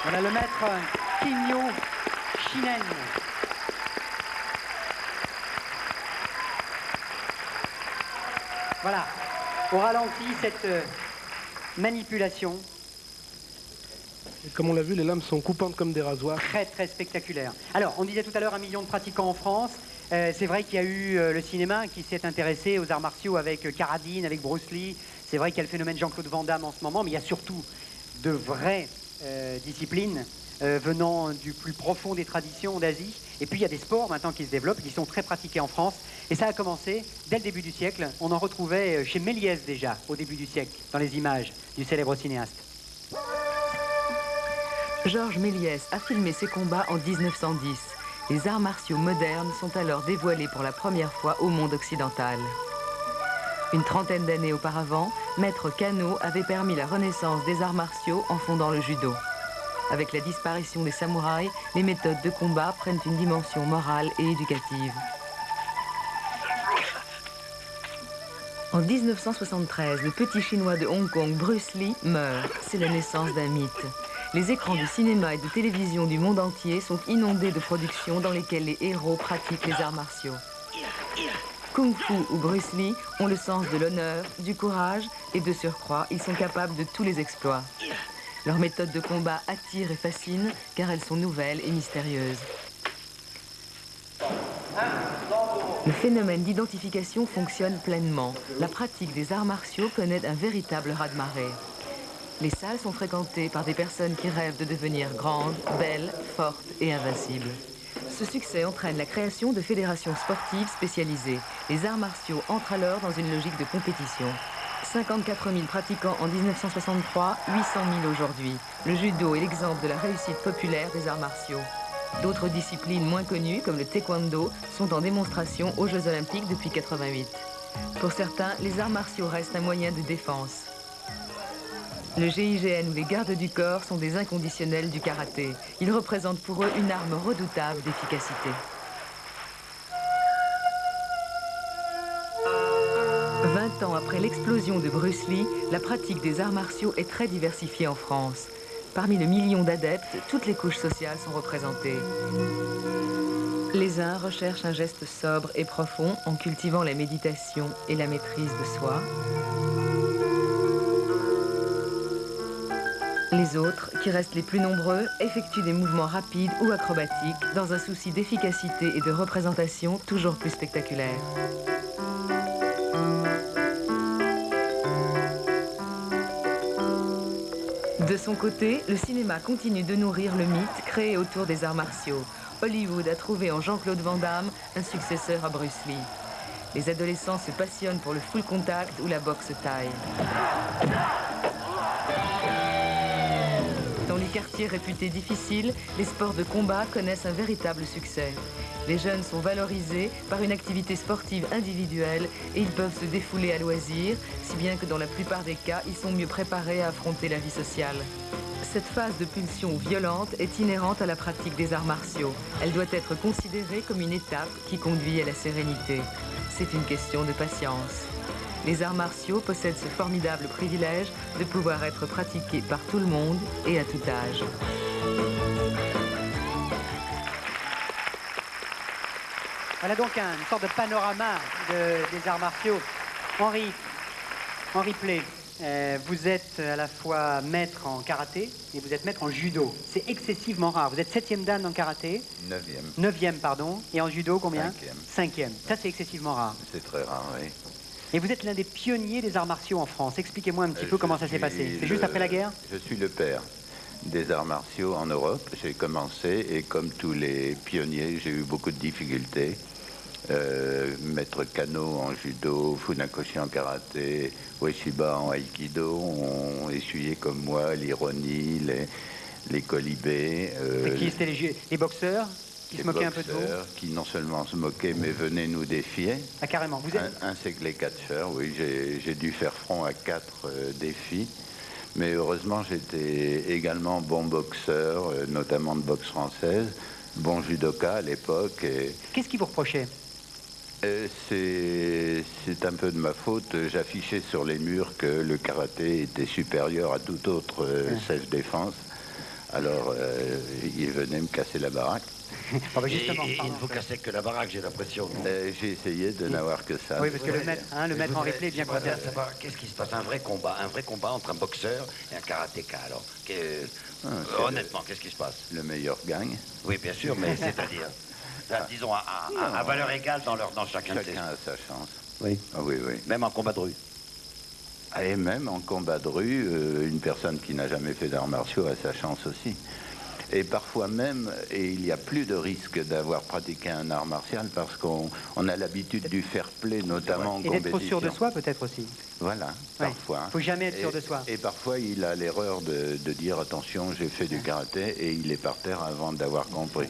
Voilà le maître Kinyo Shinen. Voilà, au ralenti, cette manipulation. Et comme on l'a vu, les lames sont coupantes comme des rasoirs. Très, très spectaculaire. Alors, on disait tout à l'heure 1 million de pratiquants en France. C'est vrai qu'il y a eu le cinéma qui s'est intéressé aux arts martiaux avec Carradine, avec Bruce Lee. C'est vrai qu'il y a le phénomène Jean-Claude Van Damme en ce moment, mais il y a surtout de vraies disciplines venant du plus profond des traditions d'Asie. Et puis il y a des sports maintenant qui se développent, qui sont très pratiqués en France. Et ça a commencé dès le début du siècle. On en retrouvait chez Méliès déjà, au début du siècle, dans les images du célèbre cinéaste. Georges Méliès a filmé ses combats en 1910. Les arts martiaux modernes sont alors dévoilés pour la première fois au monde occidental. Une trentaine d'années auparavant, Maître Kano avait permis la renaissance des arts martiaux en fondant le judo. Avec la disparition des samouraïs, les méthodes de combat prennent une dimension morale et éducative. En 1973, le petit chinois de Hong Kong, Bruce Lee, meurt. C'est la naissance d'un mythe. Les écrans du cinéma et de télévision du monde entier sont inondés de productions dans lesquelles les héros pratiquent les arts martiaux. Kung Fu ou Bruce Lee ont le sens de l'honneur, du courage et de surcroît, ils sont capables de tous les exploits. Leurs méthodes de combat attirent et fascinent car elles sont nouvelles et mystérieuses. Le phénomène d'identification fonctionne pleinement. La pratique des arts martiaux connaît un véritable raz-de-marée. Les salles sont fréquentées par des personnes qui rêvent de devenir grandes, belles, fortes et invincibles. Ce succès entraîne la création de fédérations sportives spécialisées. Les arts martiaux entrent alors dans une logique de compétition. 54 000 pratiquants en 1963, 800 000 aujourd'hui. Le judo est l'exemple de la réussite populaire des arts martiaux. D'autres disciplines moins connues, comme le taekwondo, sont en démonstration aux Jeux Olympiques depuis 88. Pour certains, les arts martiaux restent un moyen de défense. Le GIGN ou les gardes du corps sont des inconditionnels du karaté. Ils représentent pour eux une arme redoutable d'efficacité. 20 ans après l'explosion de Bruce Lee, la pratique des arts martiaux est très diversifiée en France. Parmi le million d'adeptes, toutes les couches sociales sont représentées. Les uns recherchent un geste sobre et profond en cultivant la méditation et la maîtrise de soi. Les autres, qui restent les plus nombreux, effectuent des mouvements rapides ou acrobatiques dans un souci d'efficacité et de représentation toujours plus spectaculaire. De son côté, le cinéma continue de nourrir le mythe créé autour des arts martiaux. Hollywood a trouvé en Jean-Claude Van Damme un successeur à Bruce Lee. Les adolescents se passionnent pour le full contact ou la boxe thaï. Dans les quartiers réputés difficiles, les sports de combat connaissent un véritable succès. Les jeunes sont valorisés par une activité sportive individuelle et ils peuvent se défouler à loisir, si bien que dans la plupart des cas, ils sont mieux préparés à affronter la vie sociale. Cette phase de pulsion violente est inhérente à la pratique des arts martiaux. Elle doit être considérée comme une étape qui conduit à la sérénité. C'est une question de patience. Les arts martiaux possèdent ce formidable privilège de pouvoir être pratiqués par tout le monde et à tout âge. Voilà donc une sorte de panorama des arts martiaux. Henri Play, vous êtes à la fois maître en karaté et vous êtes maître en judo. C'est excessivement rare. Vous êtes 7e dan en karaté. 9e. 9e, pardon. Et en judo, combien? 5e. 5e. Ça, c'est excessivement rare. C'est très rare, oui. Et vous êtes l'un des pionniers des arts martiaux en France. Expliquez-moi un petit peu comment ça s'est passé. C'est juste après la guerre? Je suis le père des arts martiaux en Europe. J'ai commencé et comme tous les pionniers, j'ai eu beaucoup de difficultés. Maître Kano en judo, Funakoshi en karaté, Ueshiba en aïkido ont essuyé comme moi l'ironie, les colibés. Qui c'était les boxeurs qui se moquaient un peu de vous? Qui non seulement se moquaient, mais venaient nous défier. Ah, carrément. Vous êtes... Ainsi que les catcheurs, oui, j'ai dû faire front à 4 défis. Mais heureusement, j'étais également bon boxeur, notamment de boxe française, bon judoka à l'époque. Qu'est-ce qui vous reprochait? C'est un peu de ma faute. J'affichais sur les murs que le karaté était supérieur à toute autre self-défense, Alors, il venait me casser la baraque. Ah bah justement, Et il pardon. ne vous cassait que la baraque, j'ai l'impression. non J'ai essayé de n'avoir que ça. Oui, parce que le maître, le maître en replay est bien J'aimerais content. bien savoir qu'est-ce qui se passe, un vrai combat entre un boxeur et un karatéka. Alors, honnêtement, qu'est-ce qui se passe? Le meilleur gagne. Oui, bien sûr, mais c'est-à-dire, disons, à valeur égale dans chacun de ces... Chacun a sa chance. Oui. Ah oui, oui. Même en combat de rue. Et même en combat de rue, une personne qui n'a jamais fait d'arts martiaux a sa chance aussi. Et parfois même, et il y a plus de risque d'avoir pratiqué un art martial parce qu'on a l'habitude du fair play, notamment en Et d'être trop compétition. sûr de soi, peut-être aussi. Voilà, Ouais. parfois. Faut jamais être sûr de soi. Et parfois, il a l'erreur de dire attention, j'ai fait du karaté, et il est par terre avant d'avoir compris.